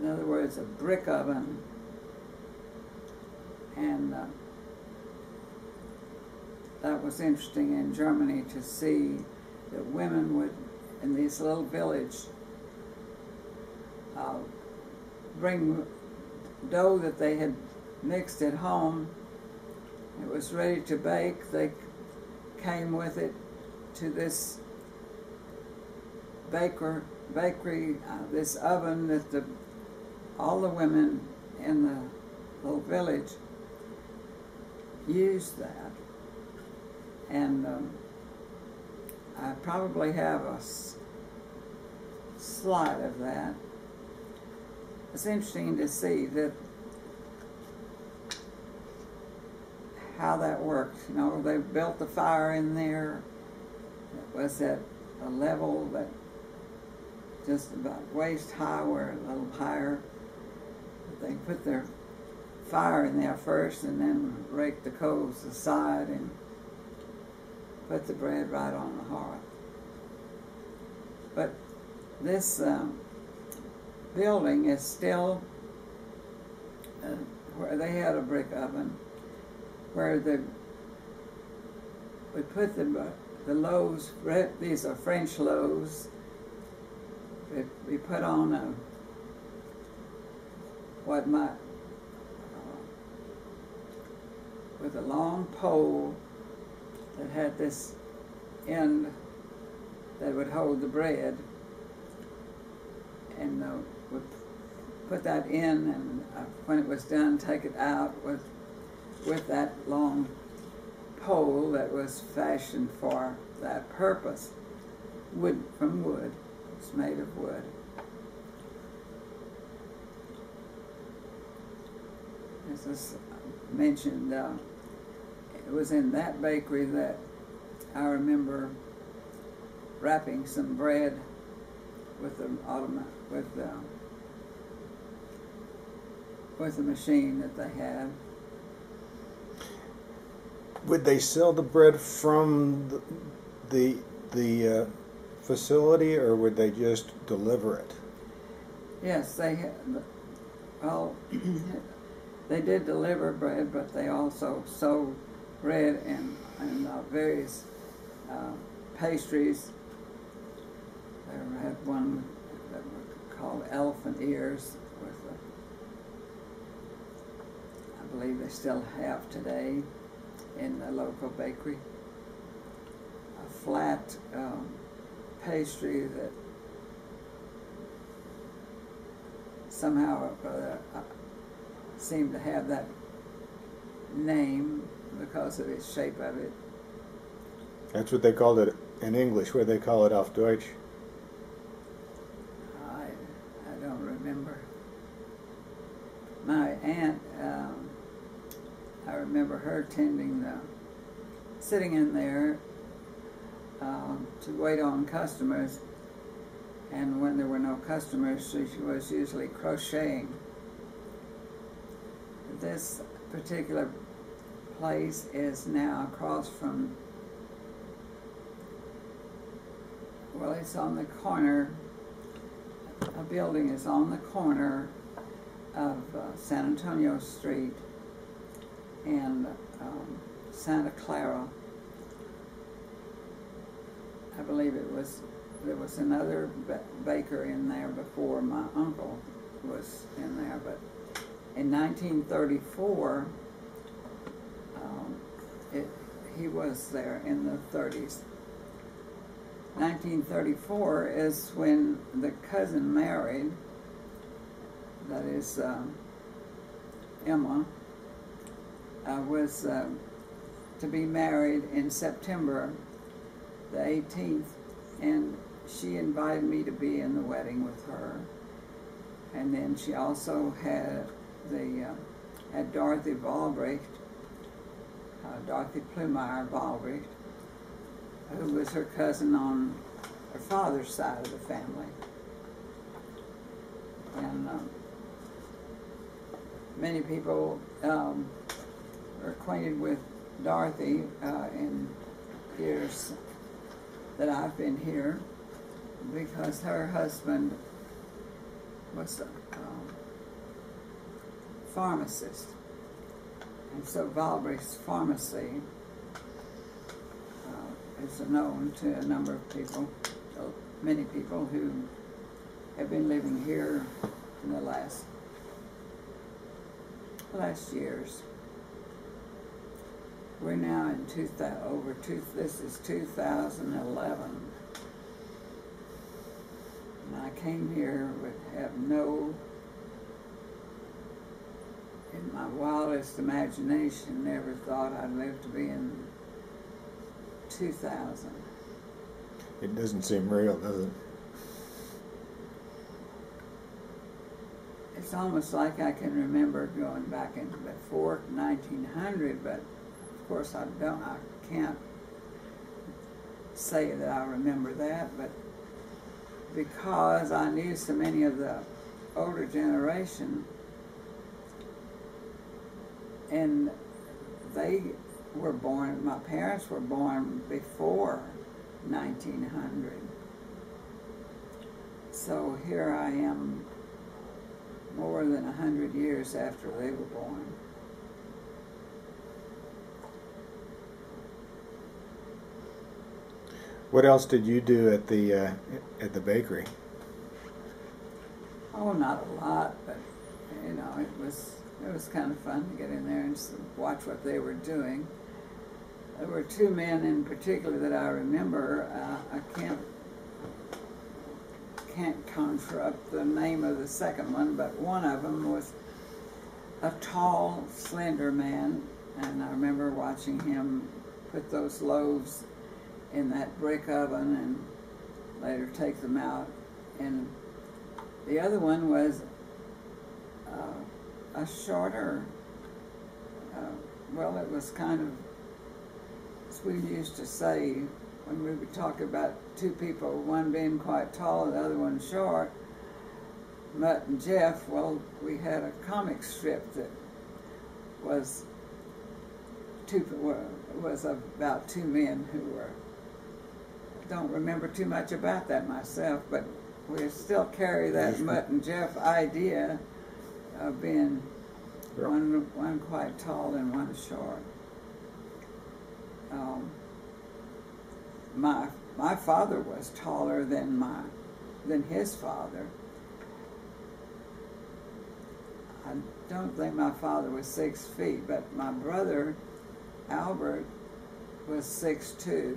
in other words, a brick oven, and that was interesting in Germany to see that women would, in this little village, bring dough that they had mixed at home. It was ready to bake. They came with it to this bakery, this oven that all the women in the little village used that. And I probably have a slide of that. It's interesting to see that how that worked. You know, they built the fire in there. It was at a level that just about waist high, or a little higher. They put their fire in there first and then raked the coals aside and put the bread right on the hearth. But this building is still where they had a brick oven, where we put the loaves. These are French loaves. We put on with a long pole that had this end that would hold the bread, and would put that in, and when it was done, take it out with that long pole that was fashioned for that purpose. From wood. It's made of wood. As I mentioned, it was in that bakery that I remember wrapping some bread with the machine that they had. Would they sell the bread from the facility, or would they just deliver it? Yes, they had. Well, they did deliver bread, but they also sold bread and various pastries. They had one that was called elephant ears, I believe they still have today in the local bakery. A flat pastry that somehow seemed to have that name because of its shape of it. That's what they called it in English. What do they call it auf Deutsch? I don't remember. My aunt, I remember her sitting in there to wait on customers, and when there were no customers, she was usually crocheting. This particular place is now across from, well, it's on the corner, a building is on the corner of San Antonio Street and Santa Clara. I believe there was another baker in there before my uncle was in there, but in 1934, he was there in the 30s. 1934 is when the cousin married, that is Emma, was to be married in September the 18th, and she invited me to be in the wedding with her. And then she also had Dorothy Walbrecht, Dorothy Plumeyer Walbrecht, who was her cousin on her father's side of the family. And many people are acquainted with Dorothy in years that I've been here, because her husband was a pharmacist. And so Valbright's Pharmacy is known to a number of people, many people who have been living here in the last years. We're now in this is 2011. And I came here with in my wildest imagination, never thought I'd live to be in 2000. It doesn't seem real, does it? It's almost like I can remember going back into before 1900, but of course I can't say that I remember that, but because I knew so many of the older generation, and they were born, my parents were born before 1900. So here I am more than 100 years after they were born. What else did you do at the bakery? Oh, not a lot, but you know, it was kind of fun to get in there and watch what they were doing. There were two men in particular that I remember. I can't conjure up the name of the second one, but one of them was a tall, slender man, and I remember watching him put those loaves in that brick oven and later take them out. And the other one was a shorter, well, it was kind of, as we used to say when we would talk about two people, one being quite tall and the other one short, Mutt and Jeff. Well, we had a comic strip that was about two men who were, I don't remember too much about that myself, but we still carry that Mutt and Jeff idea of being one quite tall and one short. My father was taller than his father. I don't think my father was 6 feet, but my brother Albert was 6'2".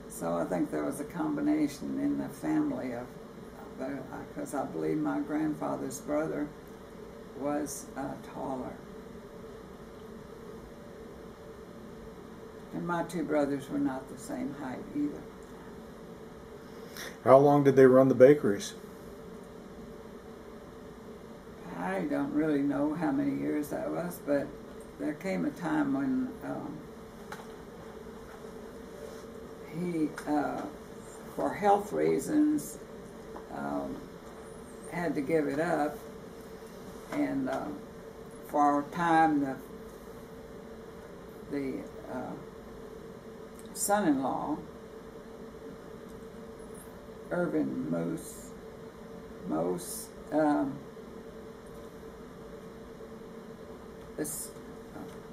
So I think there was a combination in the family of, because I believe my grandfather's brother was taller. And my two brothers were not the same height either. How long did they run the bakeries? I don't really know how many years that was, but there came a time when he, for health reasons, had to give it up, and for a time the son-in-law, Irvin Mose,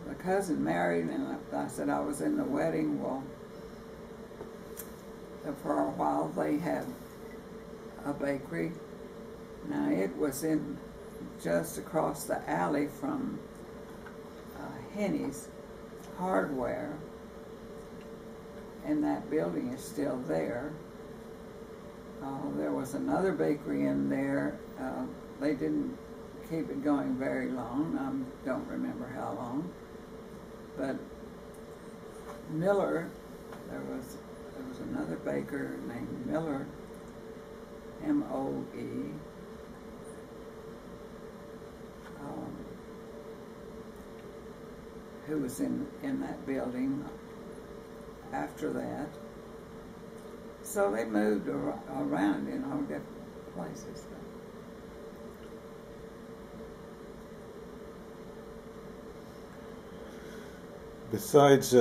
the cousin married, and I said I was in the wedding. Well, for a while they had a bakery. Now it was in just across the alley from Henny's Hardware, and that building is still there. There was another bakery in there. They didn't keep it going very long. I don't remember how long. But Miller, there was another baker named Miller, M-O-E. Who was in that building after that. So they moved around in all different places. Besides